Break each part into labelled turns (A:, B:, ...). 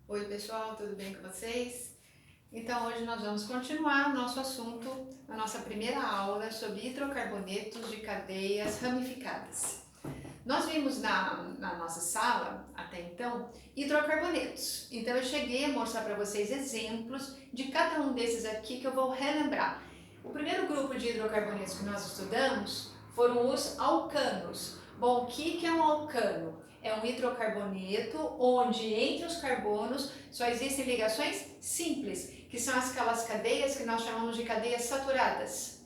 A: Oi pessoal, tudo bem com vocês? Então hoje nós vamos continuar nosso assunto na nossa primeira aula sobre hidrocarbonetos de cadeias ramificadas. Nós vimos na nossa sala, até então, hidrocarbonetos. Então eu cheguei a mostrar para vocês exemplos de cada um desses aqui que eu vou relembrar. O primeiro grupo de hidrocarbonetos que nós estudamos foram os alcanos. Bom, o que é um alcano? É um hidrocarboneto onde entre os carbonos só existem ligações simples, que são aquelas cadeias que nós chamamos de cadeias saturadas.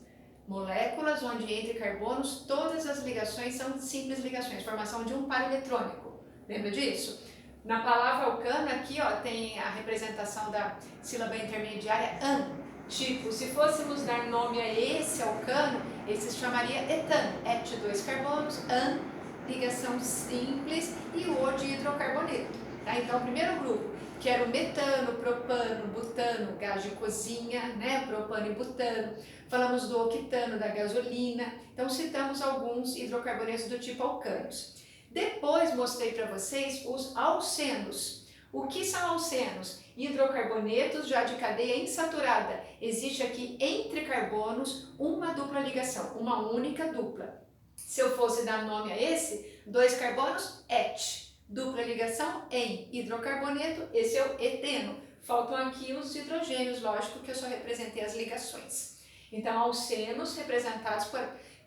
A: Moléculas onde entre carbonos todas as ligações são simples ligações, formação de um par eletrônico. Lembra disso? Na palavra alcano aqui ó, tem a representação da sílaba intermediária an. Tipo, se fôssemos dar nome a esse alcano, esse se chamaria etano. Et, dois carbonos, an, ligação simples e o de hidrocarboneto. Tá? Então, o primeiro grupo, que era o metano, propano, butano, gás de cozinha, né? Propano e butano. Falamos do octano, da gasolina. Então, citamos alguns hidrocarbonetos do tipo alcanos. Depois, mostrei para vocês os alcenos. O que são alcenos? Hidrocarbonetos já de cadeia insaturada. Existe aqui entre carbonos uma dupla ligação, uma única dupla. Se eu fosse dar nome a esse, dois carbonos, et. Dupla ligação em hidrocarboneto, esse é o eteno. Faltam aqui os hidrogênios, lógico que eu só representei as ligações. Então, alcenos representados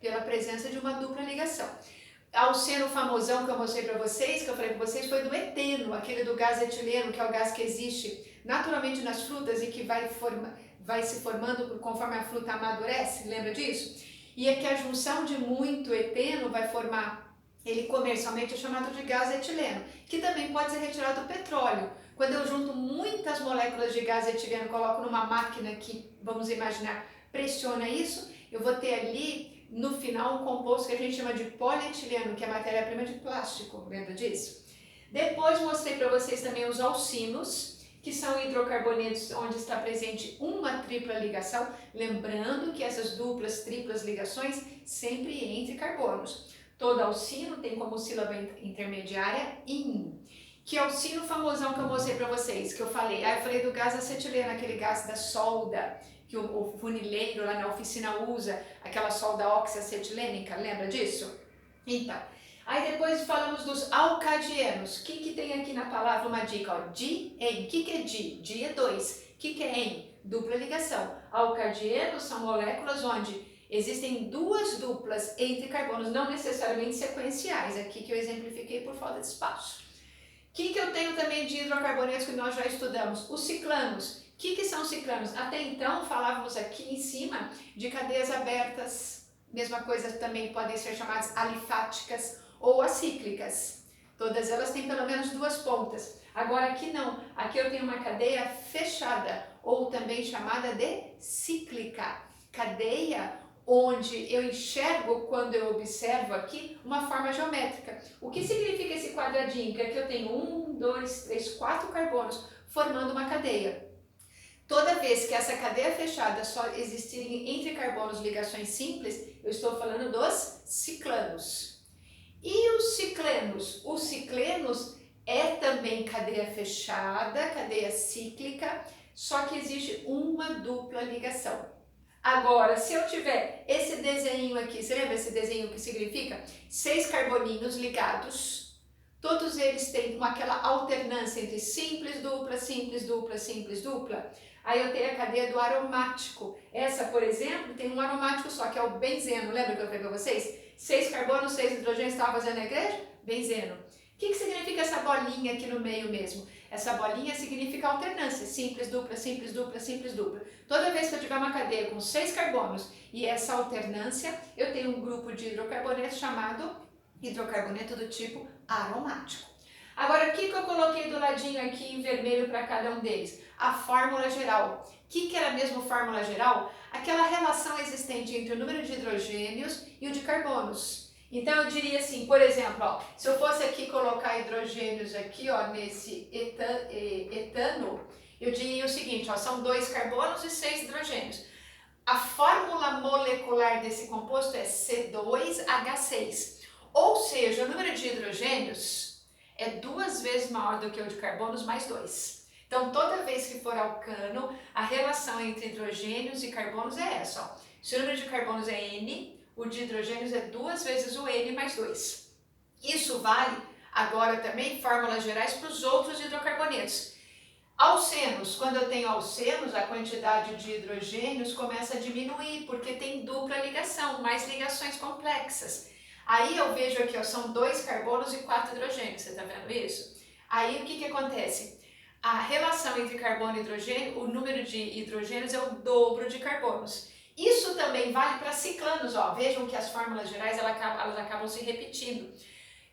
A: pela presença de uma dupla ligação. Alceno famosão que eu mostrei para vocês, que eu falei para vocês, foi do eteno, aquele do gás etileno, que é o gás que existe naturalmente nas frutas e que vai se formando conforme a fruta amadurece, lembra disso? E é que a junção de muito eteno vai formar, ele comercialmente é chamado de gás etileno, que também pode ser retirado do petróleo. Quando eu junto muitas moléculas de gás etileno, coloco numa máquina que, vamos imaginar, pressiona isso, eu vou ter ali no final um composto que a gente chama de polietileno, que é matéria-prima de plástico, lembra disso? Depois mostrei para vocês também os alcinos, que são hidrocarbonetos onde está presente uma tripla ligação, lembrando que essas duplas, triplas ligações sempre entre carbonos. Todo alcino tem como sílaba intermediária in. Que alcino famosão que eu mostrei para vocês, que eu falei? Eu falei do gás acetileno, aquele gás da solda, que o funileiro lá na oficina usa, aquela solda oxiacetilênica, lembra disso? Então, aí depois falamos dos alcadienos. O que tem aqui na palavra uma dica? Ó, di, em. O que é di? Di é dois. O que é em? Dupla ligação. Alcadienos são moléculas onde existem duas duplas entre carbonos, não necessariamente sequenciais, aqui que eu exemplifiquei por falta de espaço. O que eu tenho também de hidrocarbonetos que nós já estudamos? Os ciclanos. O que são ciclanos? Até então falávamos aqui em cima de cadeias abertas, mesma coisa também podem ser chamadas alifáticas ou acíclicas. Todas elas têm pelo menos duas pontas. Agora aqui não, aqui eu tenho uma cadeia fechada ou também chamada de cíclica. Cadeia onde eu enxergo, quando eu observo aqui, uma forma geométrica. O que significa esse quadradinho? Que aqui eu tenho 1, 2, 3, 4 carbonos formando uma cadeia. Toda vez que essa cadeia fechada só existirem entre carbonos ligações simples, eu estou falando dos ciclanos. E os ciclenos? Os ciclenos é também cadeia fechada, cadeia cíclica, só que existe uma dupla ligação. Agora, se eu tiver esse desenho aqui, você lembra esse desenho que significa 6 carboninhos ligados? Todos eles têm aquela alternância entre simples, dupla, simples, dupla, simples, dupla. Aí eu tenho a cadeia do aromático. Essa, por exemplo, tem um aromático só, que é o benzeno. Lembra que eu falei para vocês? 6 carbonos, 6 hidrogênios, estava fazendo a igreja? Benzeno. O que significa essa bolinha aqui no meio mesmo? Essa bolinha significa alternância. Simples, dupla, simples, dupla, simples, dupla. Toda vez que eu tiver uma cadeia com 6 carbonos e essa alternância, eu tenho um grupo de hidrocarbonetos chamado hidrocarboneto do tipo aromático. Agora, o que eu coloquei do ladinho aqui em vermelho para cada um deles? A fórmula geral. O que era mesmo fórmula geral? Aquela relação existente entre o número de hidrogênios e o de carbonos. Então eu diria assim, por exemplo, ó, se eu fosse aqui colocar hidrogênios aqui, ó, nesse etano, eu diria o seguinte, ó, são 2 carbonos e 6 hidrogênios. A fórmula molecular desse composto é C2H6. Ou seja, o número de hidrogênios é 2 vezes maior do que o de carbonos mais 2. Então, toda vez que for alcano, a relação entre hidrogênios e carbonos é essa. Ó. Se o número de carbonos é N, o de hidrogênios é 2 vezes o N mais 2. Isso vale agora também fórmulas gerais para os outros hidrocarbonetos. Alcenos, quando eu tenho alcenos, a quantidade de hidrogênios começa a diminuir, porque tem dupla ligação, mais ligações complexas. Aí eu vejo aqui, ó, são 2 carbonos e 4 hidrogênios, você está vendo isso? Aí o que acontece? A relação entre carbono e hidrogênio, o número de hidrogênios é o dobro de carbonos. Isso também vale para ciclanos, ó. Vejam que as fórmulas gerais elas acabam se repetindo.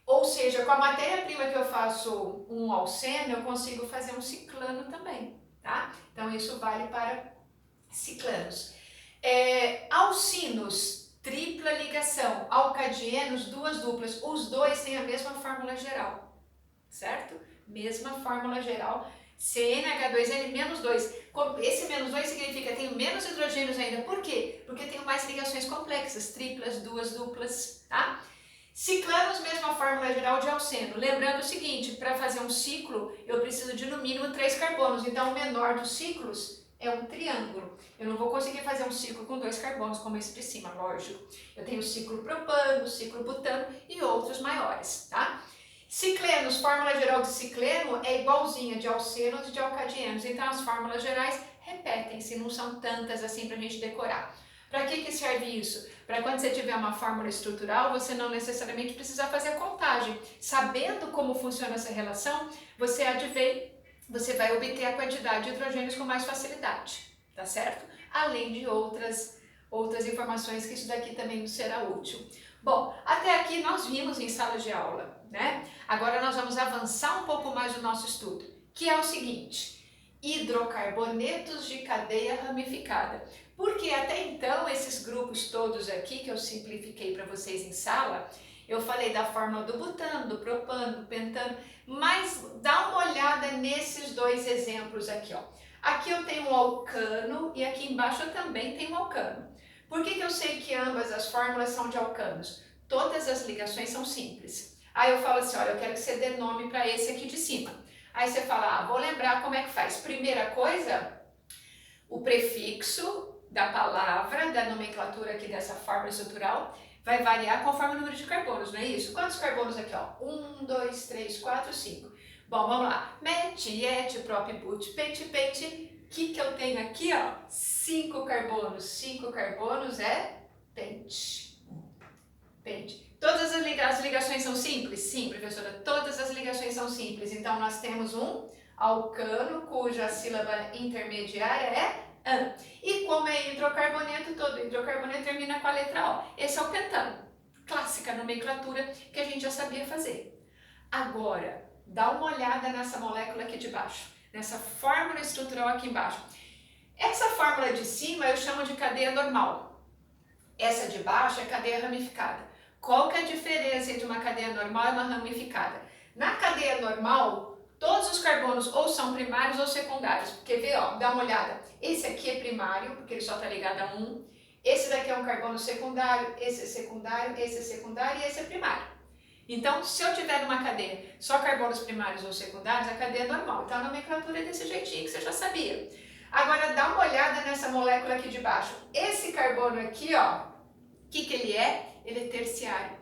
A: Ou seja, com a matéria-prima que eu faço um alceno, eu consigo fazer um ciclano também, tá? Então isso vale para ciclanos. Alcinos, tripla ligação. Alcadienos, 2 duplas. Os dois têm a mesma fórmula geral, certo? Mesma fórmula geral. CnH2n-2. Esse menos 2 significa que tenho menos hidrogênios ainda. Por quê? Porque tenho mais ligações complexas, triplas, 2 duplas, tá? Ciclanos, mesma fórmula geral de alceno. Lembrando o seguinte, para fazer um ciclo, eu preciso de no mínimo 3 carbonos. Então, o menor dos ciclos é um triângulo. Eu não vou conseguir fazer um ciclo com 2 carbonos, como esse de cima, lógico. Eu tenho o ciclo propano, ciclo butano e outros maiores, tá? Ciclenos, fórmula geral de cicleno é igualzinha de alcenos e de alcadienos. Então, as fórmulas gerais repetem-se, não são tantas assim para a gente decorar. Para que serve isso? Para quando você tiver uma fórmula estrutural, você não necessariamente precisa fazer a contagem. Sabendo como funciona essa relação, você vai obter a quantidade de hidrogênios com mais facilidade, tá certo? Além de outras informações que isso daqui também nos será útil. Bom, até aqui nós vimos em sala de aula, né? Agora nós vamos avançar um pouco mais no nosso estudo, que é o seguinte: hidrocarbonetos de cadeia ramificada. Porque até então esses grupos todos aqui que eu simplifiquei para vocês em sala, eu falei da fórmula do butano, do propano, do pentano, mas dá uma olhada nesses 2 exemplos aqui, ó. Aqui eu tenho um alcano e aqui embaixo eu também tenho um alcano. Por que eu sei que ambas as fórmulas são de alcanos? Todas as ligações são simples. Aí eu falo assim, olha, eu quero que você dê nome para esse aqui de cima. Aí você fala, vou lembrar como é que faz. Primeira coisa, o prefixo da palavra, da nomenclatura aqui dessa fórmula estrutural, vai variar conforme o número de carbonos, não é isso? Quantos carbonos aqui, ó? 1, 2, 3, 4, 5. Bom, vamos lá. Met, et, prop, but, pet, pente. O que eu tenho aqui, ó? 5 carbonos. 5 carbonos é pente. Pente. Todas as ligações são simples? Sim, professora, todas as ligações são simples. Então, nós temos um alcano, cuja sílaba intermediária é an. E como é hidrocarboneto, todo hidrocarboneto termina com a letra O. Esse é o pentano. Clássica nomenclatura que a gente já sabia fazer. Agora, dá uma olhada nessa molécula aqui de baixo, nessa fórmula estrutural aqui embaixo. Essa fórmula de cima eu chamo de cadeia normal. Essa de baixo é cadeia ramificada. Qual que é a diferença entre uma cadeia normal e uma ramificada? Na cadeia normal, todos os carbonos ou são primários ou secundários. Quer ver? Ó, dá uma olhada. Esse aqui é primário, porque ele só está ligado a 1. Esse daqui é um carbono secundário, esse é secundário, esse é secundário e esse é primário. Então, se eu tiver numa cadeia só carbonos primários ou secundários, a cadeia é normal. Então, a nomenclatura é desse jeitinho que você já sabia. Agora, dá uma olhada nessa molécula aqui de baixo. Esse carbono aqui, ó, o que ele é? Ele é terciário.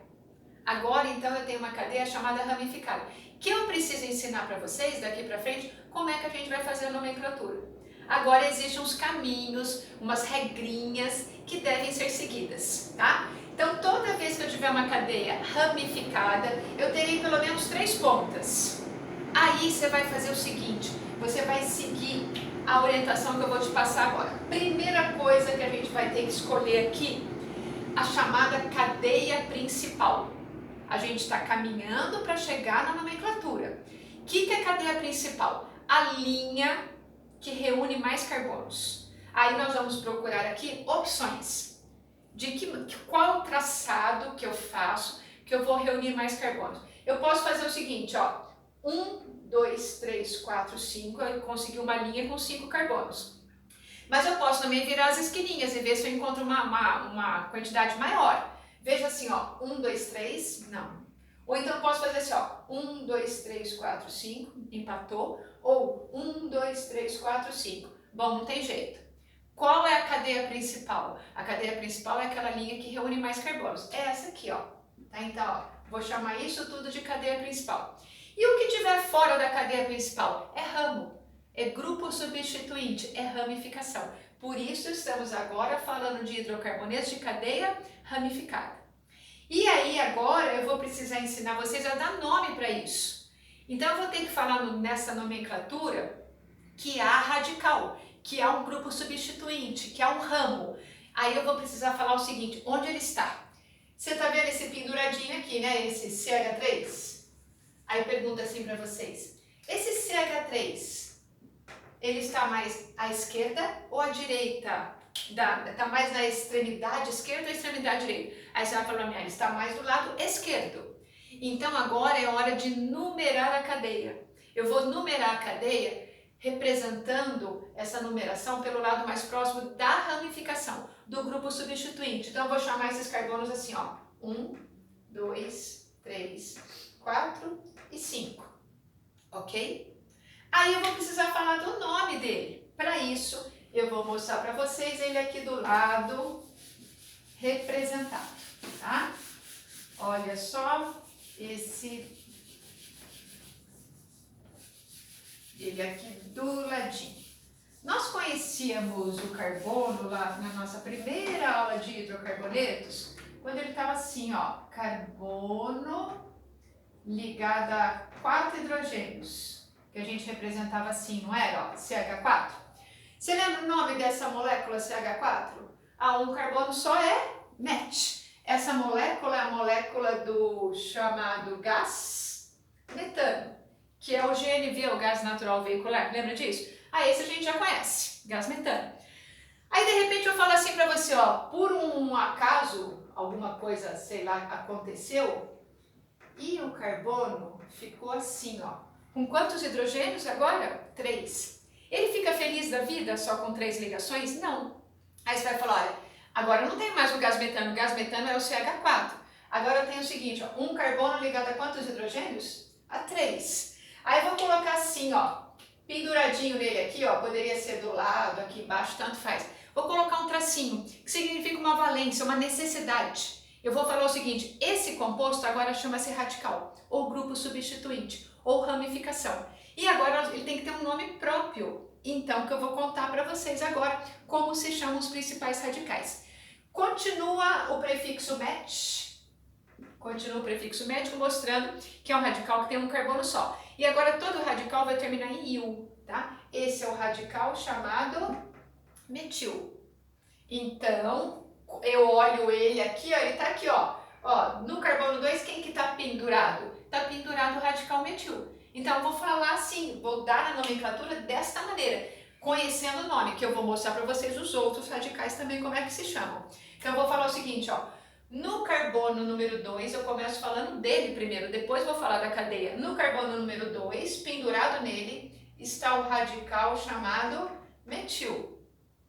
A: Agora, então, eu tenho uma cadeia chamada ramificada, que eu preciso ensinar para vocês, daqui para frente, como é que a gente vai fazer a nomenclatura. Agora, existem uns caminhos, umas regrinhas que devem ser seguidas, tá? Então, toda vez que eu tiver uma cadeia ramificada, eu terei pelo menos 3 pontas. Aí, você vai fazer o seguinte, você vai seguir a orientação que eu vou te passar agora. Primeira coisa que a gente vai ter que escolher aqui, a chamada cadeia principal. A gente está caminhando para chegar na nomenclatura. O que é cadeia principal? A linha que reúne mais carbonos. Aí nós vamos procurar aqui opções de qual traçado que eu faço que eu vou reunir mais carbonos. Eu posso fazer o seguinte, ó, 1, 2, 3, 4, 5, eu consegui uma linha com 5 carbonos. Mas eu posso também virar as esquininhas e ver se eu encontro uma quantidade maior. Veja assim, ó, 1, 2, 3, não. Ou então eu posso fazer assim, ó, 1, 2, 3, 4, 5, empatou, ou 1, 2, 3, 4, 5. Bom, não tem jeito. Qual é a cadeia principal? A cadeia principal é aquela linha que reúne mais carbonos. É essa aqui, ó. Tá? Então, ó, vou chamar isso tudo de cadeia principal. E o que tiver fora da cadeia principal? É ramo, é grupo substituinte, é ramificação. Por isso estamos agora falando de hidrocarbonetos de cadeia ramificada. E aí agora eu vou precisar ensinar vocês a dar nome para isso. Então eu vou ter que falar nessa nomenclatura que há radical, que há um grupo substituinte, que há um ramo. Aí eu vou precisar falar o seguinte, onde ele está? Você está vendo esse penduradinho aqui, né? Esse CH3? Aí pergunta assim para vocês, esse CH3, ele está mais à esquerda ou à direita? Está mais na extremidade esquerda ou extremidade direita? Aí você vai falar para mim, ele está mais do lado esquerdo. Então agora é hora de numerar a cadeia. Eu vou numerar a cadeia representando essa numeração pelo lado mais próximo da ramificação, do grupo substituinte. Então eu vou chamar esses carbonos assim, ó, 1, 2, 3, 4 e 5, ok? Aí eu vou precisar falar do nome dele. Para isso, eu vou mostrar para vocês ele aqui do lado representado, tá? Olha só, ele aqui do ladinho. Nós conhecíamos o carbono lá na nossa primeira aula de hidrocarbonetos, quando ele estava assim, ó, carbono ligado a 4 hidrogênios, que a gente representava assim, não era? Ó, CH4. Você lembra o nome dessa molécula CH4? Um carbono só é MET. Essa molécula é a molécula do chamado gás metano, que é o GNV, o gás natural veicular. Lembra disso? Esse a gente já conhece, gás metano. Aí de repente eu falo assim para você, ó, por um acaso, alguma coisa, sei lá, aconteceu, e o carbono ficou assim, ó. Com quantos hidrogênios agora? 3. Ele fica feliz da vida só com 3 ligações? Não. Aí você vai falar, olha, agora não tem mais o gás metano é o CH4. Agora eu tenho o seguinte, ó, um carbono ligado a quantos hidrogênios? A 3. Aí eu vou colocar assim, ó, penduradinho nele aqui, ó, poderia ser do lado, aqui embaixo, tanto faz. Vou colocar um tracinho, que significa uma valência, uma necessidade. Eu vou falar o seguinte, esse composto agora chama-se radical, ou grupo substituinte, ou ramificação. E agora ele tem que ter um nome próprio. Então, que eu vou contar para vocês agora como se chamam os principais radicais. Continua o prefixo MET, mostrando que é um radical que tem um carbono só. E agora todo radical vai terminar em il, tá? Esse é o radical chamado metil. Então, eu olho ele aqui, ó, ele tá aqui, ó. Ó, no carbono 2, quem que tá pendurado? Tá pendurado o radical metil. Então, eu vou falar assim, vou dar a nomenclatura desta maneira, conhecendo o nome, que eu vou mostrar para vocês os outros radicais também, como é que se chamam. Então, eu vou falar o seguinte, ó. No carbono número 2, eu começo falando dele primeiro, depois vou falar da cadeia. No carbono número 2, pendurado nele, está o radical chamado metil.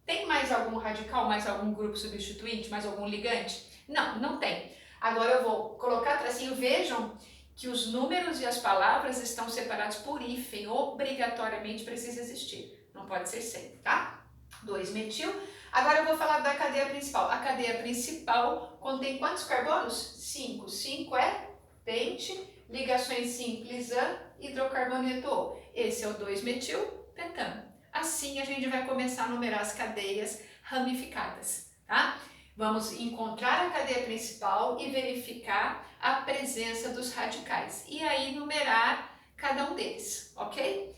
A: Tem mais algum radical, mais algum grupo substituinte, mais algum ligante? Não, não tem. Agora eu vou colocar tracinho, vejam que os números e as palavras estão separados por hífen, obrigatoriamente precisa existir, não pode ser sem, tá? 2-metil. Agora eu vou falar da cadeia principal. A cadeia principal contém quantos carbonos? 5. 5 é pente, ligações simples a hidrocarboneto O. Esse é o 2-metil pentano. Assim a gente vai começar a numerar as cadeias ramificadas, tá? Vamos encontrar a cadeia principal e verificar a presença dos radicais. E aí numerar cada um deles, ok?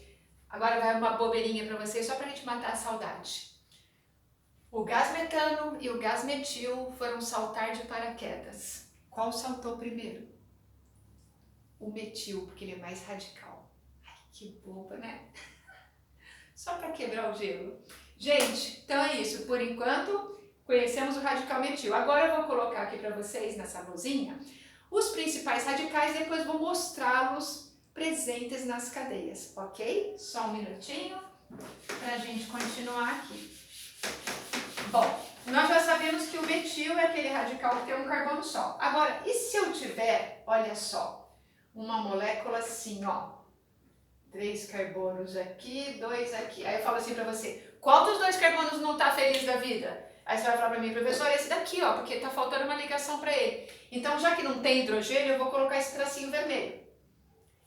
A: Agora vai uma bobeirinha para vocês, só para a gente matar a saudade. O gás metano e o gás metil foram saltar de paraquedas. Qual saltou primeiro? O metil, porque ele é mais radical. Ai, que boba, né? Só para quebrar o gelo. Gente, então é isso. Por enquanto, conhecemos o radical metil. Agora eu vou colocar aqui para vocês, nessa luzinha, os principais radicais, depois vou mostrá-los presentes nas cadeias, ok? Só um minutinho para a gente continuar aqui. Bom, nós já sabemos que o metil é aquele radical que tem um carbono só. Agora, e se eu tiver, olha só, uma molécula assim, ó. 3 carbonos aqui, 2 aqui. Aí eu falo assim pra você, qual dos 2 carbonos não tá feliz da vida? Aí você vai falar pra mim, professor, esse daqui, ó, porque tá faltando uma ligação pra ele. Então, já que não tem hidrogênio, eu vou colocar esse tracinho vermelho.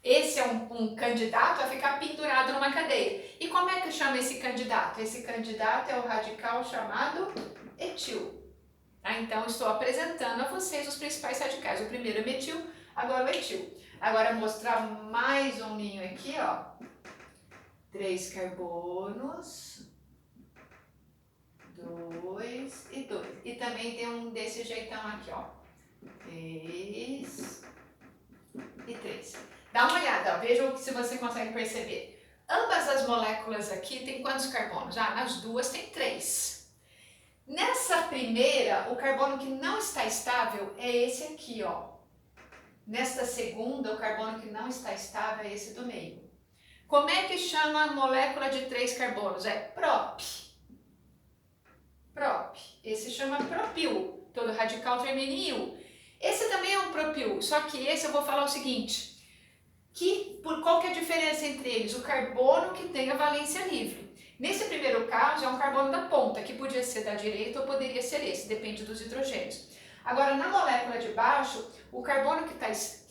A: Esse é um candidato a ficar pendurado numa cadeia. E como é que chama esse candidato? Esse candidato é o radical chamado etil. Tá? Então, estou apresentando a vocês os principais radicais. O primeiro é metil, agora o etil. Agora, mostrar mais um ninho aqui, ó. 3 carbonos, 2 e 2. E também tem um desse jeitão aqui, ó. 3 e 3. Dá uma olhada, ó. Veja se você consegue perceber. Ambas as moléculas aqui tem quantos carbonos? Ah, nas duas tem 3. Nessa primeira, o carbono que não está estável é esse aqui, ó. Nesta segunda, o carbono que não está estável é esse do meio. Como é que chama a molécula de 3 carbonos? É prop. Prop. Esse chama propil. Todo radical termina em il. Esse também é um propil, só que esse eu vou falar o seguinte, qual que é a diferença entre eles? O carbono que tem a valência livre. Nesse primeiro caso, é um carbono da ponta, que podia ser da direita ou poderia ser esse, depende dos hidrogênios. Agora, na molécula de baixo, o carbono que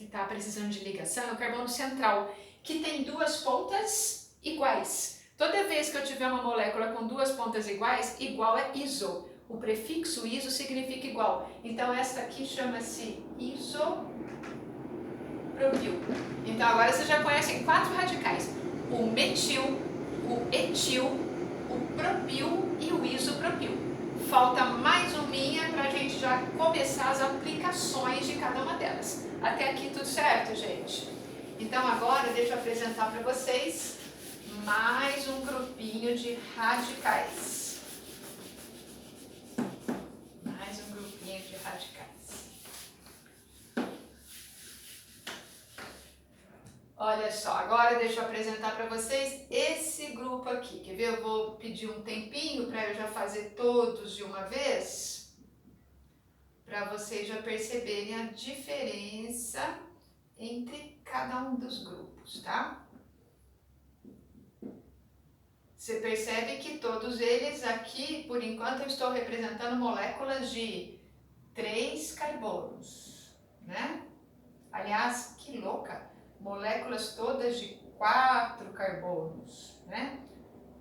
A: está precisando de ligação é o carbono central, que tem 2 pontas iguais. Toda vez que eu tiver uma molécula com 2 pontas iguais, igual é iso. O prefixo iso significa igual. Então, esta aqui chama-se isopropil. Então, agora vocês já conhecem 4 radicais. O metil, o etil, o propil e o isopropil. Falta mais uminha para a gente já começar as aplicações de cada uma delas. Até aqui tudo certo, gente? Então agora deixa eu apresentar para vocês mais um grupinho de radicais. Mais um grupinho de radicais. Olha só, agora deixa eu apresentar para vocês esse grupo aqui. Quer ver? Eu vou pedir um tempinho para eu já fazer todos de uma vez, para vocês já perceberem a diferença entre cada um dos grupos, tá? Você percebe que todos eles aqui, por enquanto, eu estou representando moléculas de 3 carbonos, né? Aliás, que louca! Moléculas todas de 4 carbonos, né?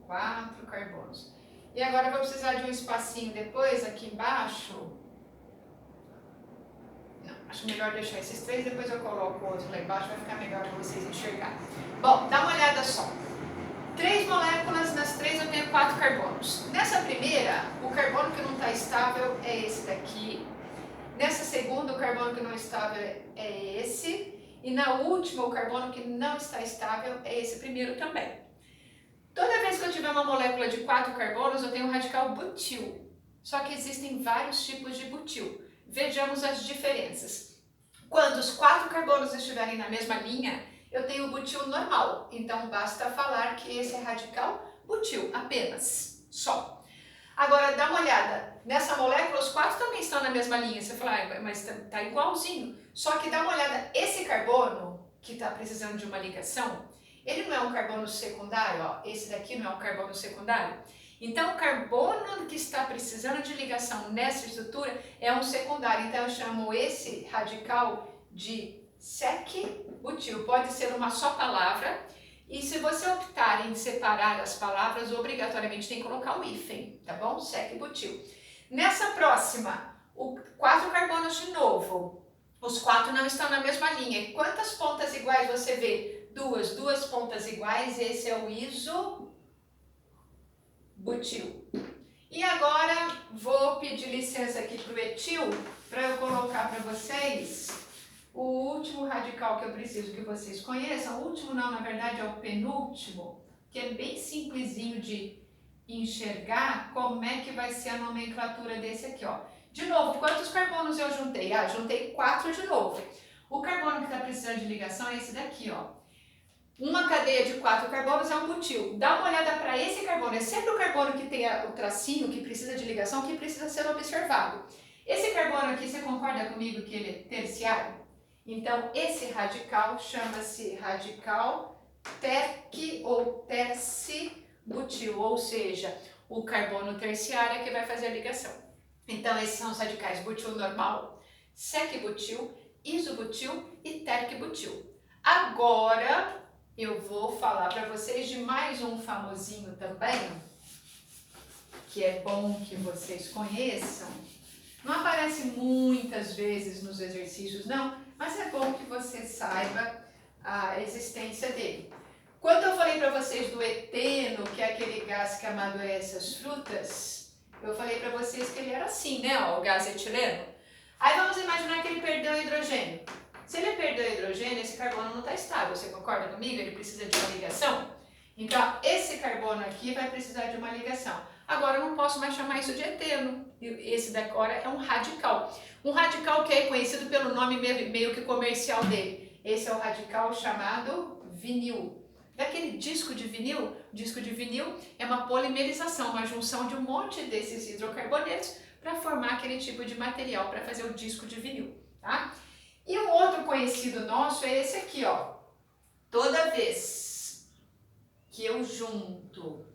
A: 4 carbonos. E agora eu vou precisar de um espacinho depois, aqui embaixo. Não, acho melhor deixar esses 3, depois eu coloco o outro lá embaixo, vai ficar melhor para vocês enxergarem. Bom, dá uma olhada só. 3 moléculas, nas 3 eu tenho 4 carbonos. Nessa primeira, o carbono que não está estável é esse daqui. Nessa segunda, o carbono que não está estável é esse. E na última, o carbono que não está estável é esse primeiro também. Toda vez que eu tiver uma molécula de 4 carbonos, eu tenho um radical butil. Só que existem vários tipos de butil. Vejamos as diferenças. Quando os 4 carbonos estiverem na mesma linha, eu tenho o butil normal. Então, basta falar que esse é radical butil, apenas, só. Agora, dá uma olhada. Nessa molécula, os 4 também estão na mesma linha. Você fala, mas tá igualzinho. Só que dá uma olhada, esse carbono, que está precisando de uma ligação, ele não é um carbono secundário, ó. Esse daqui não é um carbono secundário. Então, o carbono que está precisando de ligação nessa estrutura é um secundário. Então, eu chamo esse radical de sec-butil. Pode ser uma só palavra. E se você optar em separar as palavras, obrigatoriamente tem que colocar um hífen, tá bom? Sec-butil. Nessa próxima, 4 carbonos de novo. Os 4 não estão na mesma linha. Quantas pontas iguais você vê? 2 pontas iguais. Esse é o isobutil. E agora vou pedir licença aqui para o etil, para eu colocar para vocês o último radical que eu preciso que vocês conheçam. O último não, na verdade é o penúltimo, que é bem simplesinho de enxergar como é que vai ser a nomenclatura desse aqui, ó. De novo, quantos carbonos eu juntei? Ah, juntei 4 de novo. O carbono que está precisando de ligação é esse daqui, ó. Uma cadeia de 4 carbonos é um butil. Dá uma olhada para esse carbono. É sempre o carbono que tem o tracinho, que precisa de ligação, que precisa ser observado. Esse carbono aqui, você concorda comigo que ele é terciário? Então, esse radical chama-se radical terc ou terci-butil, ou seja, o carbono terciário é que vai fazer a ligação. Então, esses são os radicais butil normal, sec-butil, isobutil e terc-butil. Agora, eu vou falar para vocês de mais um famosinho também, que é bom que vocês conheçam. Não aparece muitas vezes nos exercícios, não, mas é bom que você saiba a existência dele. Quando eu falei para vocês do eteno, que é aquele gás que amadurece as frutas, eu falei para vocês que ele era assim, né, ó, o gás etileno. Aí vamos imaginar que ele perdeu o hidrogênio. Se ele perdeu o hidrogênio, esse carbono não está estável, você concorda comigo? Ele precisa de uma ligação? Então, esse carbono aqui vai precisar de uma ligação. Agora, eu não posso mais chamar isso de eteno. Esse daqui agora é um radical. Um radical que é conhecido pelo nome meio que comercial dele. Esse é o radical chamado vinil. Daquele disco de vinil, disco de vinil é uma polimerização, uma junção de um monte desses hidrocarbonetos para formar aquele tipo de material para fazer o disco de vinil, tá? E um outro conhecido nosso é esse aqui, ó. Toda vez que eu junto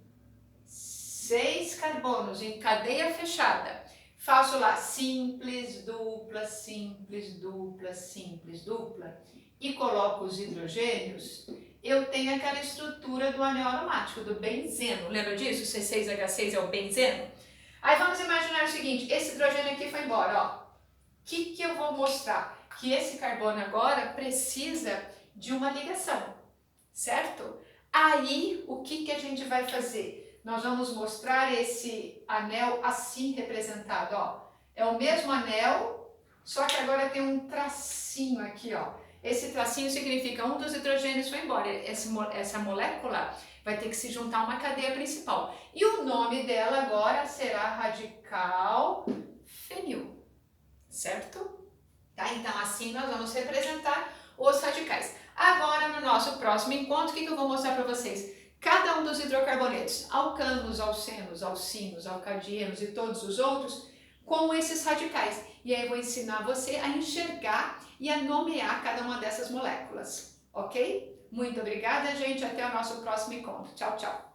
A: 6 carbonos em cadeia fechada, faço lá simples, dupla, simples, dupla, simples, dupla e coloco os hidrogênios, eu tenho aquela estrutura do anel aromático, do benzeno. Lembra disso? C6H6 é o benzeno? Aí vamos imaginar o seguinte, esse hidrogênio aqui foi embora, ó. O que eu vou mostrar? Que esse carbono agora precisa de uma ligação, certo? Aí, o que a gente vai fazer? Nós vamos mostrar esse anel assim representado, ó. É o mesmo anel, só que agora tem um tracinho aqui, ó. Esse tracinho significa um dos hidrogênios foi embora. Essa molécula vai ter que se juntar a uma cadeia principal. E o nome dela agora será radical fenil, certo? Tá? Então, assim nós vamos representar os radicais. Agora, no nosso próximo encontro, o que eu vou mostrar para vocês? Cada um dos hidrocarbonetos, alcanos, alcenos, alcinos, alcadienos e todos os outros, com esses radicais. E aí eu vou ensinar você a enxergar e a nomear cada uma dessas moléculas, ok? Muito obrigada, gente. Até o nosso próximo encontro. Tchau, tchau.